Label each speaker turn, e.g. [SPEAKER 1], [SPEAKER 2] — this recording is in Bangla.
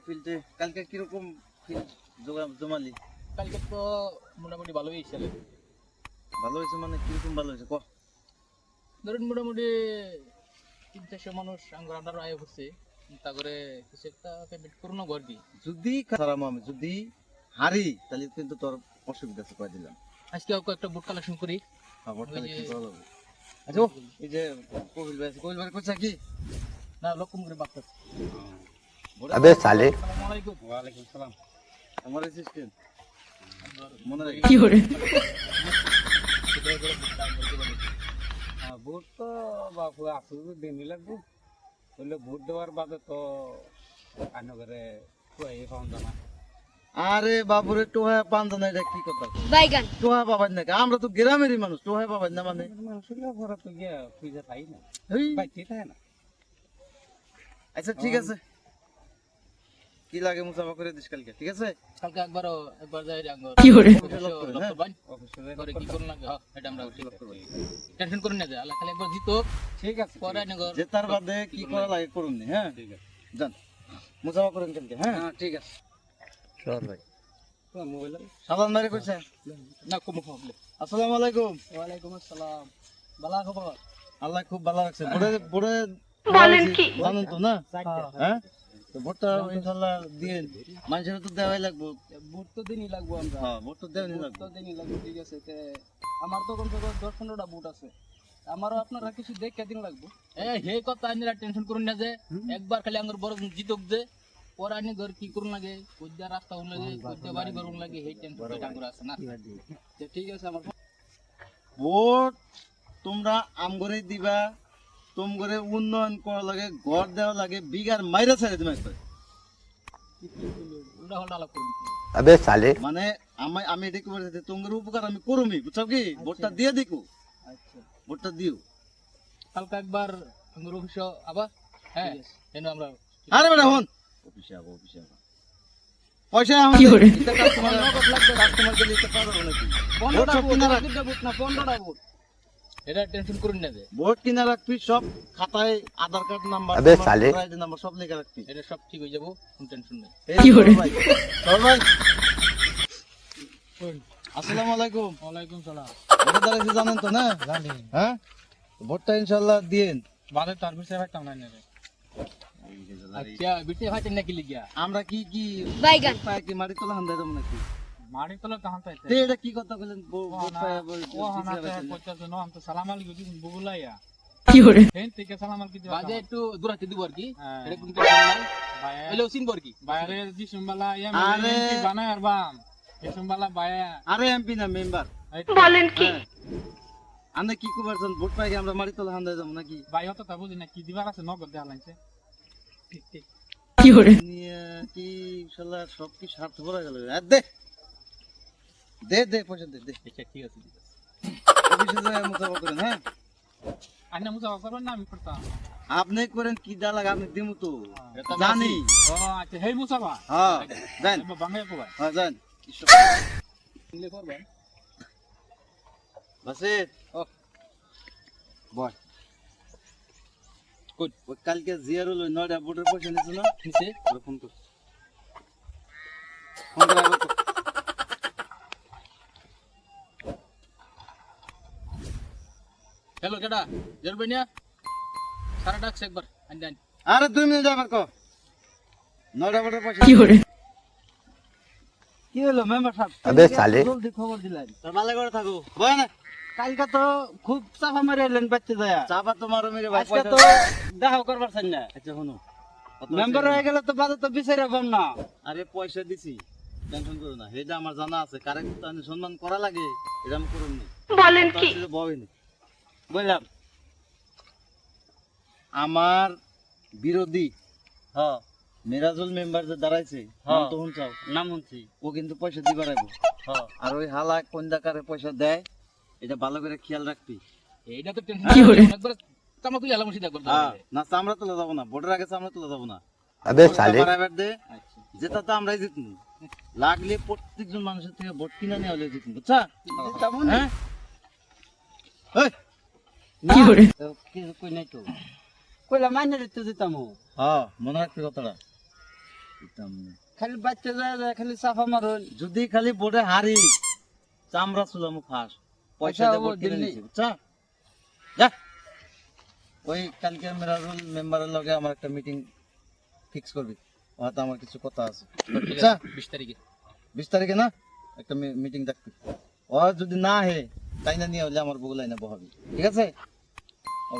[SPEAKER 1] ফিল্ডে কালকে কিরকম ফিল্ড জমালি?
[SPEAKER 2] কালকে তো মোটামুটি ভালোই ছিল।
[SPEAKER 1] ভালো হয়েছে মানে কিরকম ভালো হয়েছে ক?
[SPEAKER 2] ধরুন মোটামুটি 300-400 মানুষ আঙ্গুর আন্ডার আয় করছে, তারপরে কিছু একটা পেমেন্ট করুন ঘর কি।
[SPEAKER 1] যদি আমি যদি হারি তাহলে কিন্তু তোর অসুবিধা আছে কয়ে দিলাম।
[SPEAKER 2] আজকে একটা বুট কালেকশন করি।
[SPEAKER 1] আচ্ছা এই যে কবিল ভাই কইছে কি
[SPEAKER 2] না লক্ষম করে বাক্তাছে।
[SPEAKER 3] अबे साले
[SPEAKER 2] আসসালামু আলাইকুম।
[SPEAKER 1] ওয়ালাইকুম সালাম। আমার অ্যাসিস্ট্যান্ট মনে রাখি
[SPEAKER 3] কি করে
[SPEAKER 4] ভোট তো বাপু আসলে দিনই লাগবে, বললে ভোট দেওয়ার বাদে তো আইন করে পাওয়া যায় না।
[SPEAKER 1] আরে বাবুরে টোহা পান্দা না, এটা কি কথা?
[SPEAKER 5] বাইগান
[SPEAKER 1] টোহা পাবেন না, আমরা তো গ্রামেরই মানুষ, টোহা পাবেন না মানে
[SPEAKER 4] মানুষের ঘরে তো গিয়ে খুঁজে পাই না,
[SPEAKER 1] এই,
[SPEAKER 4] বাইতে থাকে না।
[SPEAKER 1] আচ্ছা ঠিক আছে, কি লাগে মুসাফা করে দিস কালকে, ঠিক আছে?
[SPEAKER 2] কালকে একবার যাই আঙ্গুর
[SPEAKER 3] কি করে
[SPEAKER 4] অফিসে
[SPEAKER 2] করে কি করুন লাগে এটা আমরা ঠিক করব। টেনশন করুন না যে আল্লাহ খালি একবার জিতো
[SPEAKER 4] ঠিক আছে,
[SPEAKER 2] পরে আঙ্গুর
[SPEAKER 1] যে তার বাদে কি করা লাগে করুন নি, হ্যাঁ
[SPEAKER 4] ঠিক আছে,
[SPEAKER 1] যান মুসাফা করেন কালকে, হ্যাঁ
[SPEAKER 4] হ্যাঁ ঠিক আছে।
[SPEAKER 1] চল ভাই।
[SPEAKER 4] তোমার মোবাইল
[SPEAKER 1] সালাম মারে কইছে।
[SPEAKER 2] না কম হবে।
[SPEAKER 1] আসসালামু আলাইকুম।
[SPEAKER 2] ওয়ালাইকুম আসসালাম। ভালো খবর?
[SPEAKER 1] আল্লাহ খুব ভালো রাখছে। বড়ে
[SPEAKER 5] বলেন কি?
[SPEAKER 1] জানেন তো না? হ্যাঁ তো ভোটটা ইনশাআল্লাহ দিয়ে মানুষের তো দেওয়াই লাগবে।
[SPEAKER 2] ভোট তো দিনই লাগবো আমরা।
[SPEAKER 1] হ্যাঁ ভোট তো দেওয়াই
[SPEAKER 2] ভোট
[SPEAKER 1] লাগবে।
[SPEAKER 2] তো দিনই লাগবে, ঠিক আছে। তে আমার তো কমসে কম 10-15টা ভোট আছে। আমারও আপনারা কিছু দেখে দিন লাগবো। হে কথা আইনারা টেনশন করুন না যে একবার খালি আঙ্গুর বড় জিতক যে পরে আনি ঘর কি করুন লাগে, কইদা রাস্তা হন লাগে, কইদা বাড়ি করুন লাগে, হে টেনশন আঙ্গুর আছে না। তো ঠিক আছে, আমার
[SPEAKER 1] ভোট তোমরা আমগরে দিবা, তোমগরে উন্নয়ন করা লাগে, ঘর দেওয়া লাগে, বিঘার মাইরা ছেড়ে দিবা একবার।
[SPEAKER 2] উল্টা হল্টা আলাপ করুন।
[SPEAKER 3] अबे साले
[SPEAKER 1] মানে আমি এটা কি বলতে তোমগরে উপকার আমি করুমি, বুঝছো কি? ভোটটা দিয়ে দেখো,
[SPEAKER 2] আচ্ছা
[SPEAKER 1] ভোটটা দিও।
[SPEAKER 2] কালকে একবার আঙ্গুর অফিস আবার, হ্যাঁ এনে আমরা
[SPEAKER 1] আরে বেটা হন অফিসে আবো পয়সা আমার
[SPEAKER 3] কি করে?
[SPEAKER 1] কাস্টমার কে দিতে পারবো নাকি? ভোট সব কিনা রাখ,
[SPEAKER 2] 15টা ভোট। এটা টেনশন করুন না যে
[SPEAKER 1] ভোট কিনা রাখবি, সব খাতায় আধার কার্ড নাম্বার,
[SPEAKER 3] আবে সালে।
[SPEAKER 1] নাম্বার সব লেখা রাখবি।
[SPEAKER 2] এটা সব ঠিক হয়ে যাবো, কোনো টেনশন নেই।
[SPEAKER 3] কি করে?
[SPEAKER 1] চল ভাই। আসসালামু আলাইকুম।
[SPEAKER 2] ওয়ালাইকুম সালাম।
[SPEAKER 1] ভোট দাঁড়াইছে জানেন তো না?
[SPEAKER 2] জানি
[SPEAKER 1] হ্যাঁ ভোটটা ইনশাআল্লাহ দিয়েন।
[SPEAKER 2] বাদে তার বিষয়ে একটা নাই রে। আচ্ছা বিটে ভাই নাকি লিগিয়া
[SPEAKER 1] আমরা কি কি
[SPEAKER 5] বাইগান
[SPEAKER 1] পায় কি মাটি তোলা হান্দাই দেবো নাকি?
[SPEAKER 2] মারি তোলা কাহান পাইতে
[SPEAKER 1] তে এটা কি কথা বলেন? ভোট পায়
[SPEAKER 2] ও হানা পড়তে নো আম তো সালাম আলাইকুম দিন বুবুলাইয়া
[SPEAKER 3] কি করে
[SPEAKER 2] হেন থেকে সালাম আলাইকুম দিবা বাদে একটু দূরাতে দিব আর কি
[SPEAKER 4] হ্যাঁ।
[SPEAKER 2] এটা কোন টেনশন নাই ভাই এলো সিন বর কি
[SPEAKER 4] বাইরে জি সুমবালা ইয়া
[SPEAKER 1] আরে।
[SPEAKER 4] মানে বানায় আর বাম এই সুমবালা বায়া
[SPEAKER 1] আরে এমপি না মেম্বার।
[SPEAKER 5] বলেন কি?
[SPEAKER 1] আমরা কি করবেন? ভোট পাই কি আমরা মাটি তোলা হান্দাই দেবো নাকি?
[SPEAKER 4] ভাই হতো তা বুঝি না কি দিবার আছে নগদ দেয়া লাগছে।
[SPEAKER 2] ঠিক ঠিক
[SPEAKER 3] কি করে
[SPEAKER 1] নিয়ে কি শালা সব কি স্বার্থ ভরা গেল? দে দে দে পয়সা দে দে।
[SPEAKER 2] আচ্ছা ঠিক আছে ঠিক আছে
[SPEAKER 1] অফিসে যায় মুসাফা করেন, হ্যাঁ
[SPEAKER 4] আইনা মুসা করবেন না আমি করতাম।
[SPEAKER 1] আপনি করেন কি দা লাগে আপনি দিমু তো জানি।
[SPEAKER 4] ও আচ্ছা হেই মুসা ভাই
[SPEAKER 1] হ্যাঁ যান,
[SPEAKER 4] বাংলা কো ভাই
[SPEAKER 1] হ্যাঁ যান।
[SPEAKER 2] নিলে করবেন
[SPEAKER 1] বাসিত
[SPEAKER 2] ও
[SPEAKER 1] বয় কই ওই কালকে জিয়ারুল ওই 9টা ভোটের পয়সা নিছে না?
[SPEAKER 2] নিচে
[SPEAKER 1] ওরে ফোন কর, ফোন করে আবার কর।
[SPEAKER 2] হ্যালো কেডা জরবেনিয়া সারা ডাকছে একবার আন্দান
[SPEAKER 1] আরে 2 মিনিট আবার কর। 9টা ভোটের পয়সা
[SPEAKER 3] কি করে
[SPEAKER 1] কি হলো মেম্বার সাহেব?
[SPEAKER 3] আবে সালে।
[SPEAKER 1] জলদি খবর দিলেন। তোর ভালো করে থাকো বয় না। কালকে তো খুব চাপা মেরে এলেন বাচ্চা যায়। চাপা তো মারো মেরে ভাই,
[SPEAKER 4] আজকে তো দেখা করবার চাই না।
[SPEAKER 1] আচ্ছা শুনো,
[SPEAKER 4] মেম্বার হয়ে গেলে তো বাদে তো বিচারে পাম না।
[SPEAKER 1] আরে পয়সা দিছি, টেনশন করো না, এটা আমার জানা আছে। কারেক্ট তো আমি সম্মান করা লাগে, এটা আমি করুন নি।
[SPEAKER 5] বলেন কি?
[SPEAKER 1] বয়নি বললাম আমার বিরোধী
[SPEAKER 4] হ্যাঁ
[SPEAKER 1] মিরাজুল মেম্বার যে দাঁড়াইছে,
[SPEAKER 4] হ্যাঁ।
[SPEAKER 1] তখন চাও
[SPEAKER 4] নাম শুনছি।
[SPEAKER 1] ও কিন্তু পয়সা দিবার আইবো।
[SPEAKER 4] হ্যাঁ
[SPEAKER 1] আর ওই হালা কোন দাকারে পয়সা দেয় এটা ভালো করে খেয়াল রাখবি।
[SPEAKER 2] এইটা তো টেনশন
[SPEAKER 3] কি করে?
[SPEAKER 2] একবার কামা তুই আলাম সিধা করতে
[SPEAKER 1] হ্যাঁ না চামড়া তোলা যাবো না, ভোটের আগে চামড়া তোলা যাবো না।
[SPEAKER 3] अबे
[SPEAKER 1] ভোটটা
[SPEAKER 3] साले
[SPEAKER 1] বাড়াইবার দে,
[SPEAKER 2] আচ্ছা
[SPEAKER 1] যেটা তো আমরাই জিতবো। লাগলে প্রত্যেকজন মানুষের থেকে ভোট কিনে নিয়ে হলে জিতবো, বুঝছা? হ্যাঁ এই,
[SPEAKER 3] কি করে
[SPEAKER 4] কিছু কই নাই তো। কইলা মাইনে দিতে যেতাম।
[SPEAKER 1] হ্যাঁ মনে রাখবি কথাটা। দিতাম না।
[SPEAKER 4] খালি বাচ্চা যায় যায় খালি চাফা মারুন
[SPEAKER 1] যদি খালি বোর্ডে হারি চামড়া চুলামু ফাঁস পয়সা
[SPEAKER 4] আচ্ছা,
[SPEAKER 1] দিয়ে
[SPEAKER 4] ও
[SPEAKER 1] ভোট কিনে
[SPEAKER 4] দিল্লি।
[SPEAKER 1] নিছি বুঝছা যা ওই কালকে মেরাজুল মেম্বারের লগে আমার একটা মিটিং ফিক্স করবি হয়তো আমার কিছু কথা আছে আচ্ছা
[SPEAKER 2] 20 তারিখে
[SPEAKER 1] 20 তারিখে না একটা মিটিং ডাকবি ও যদি না হে তাই না নিয়ে হলে আমার বগুলাই না বহাবি ঠিক আছে ও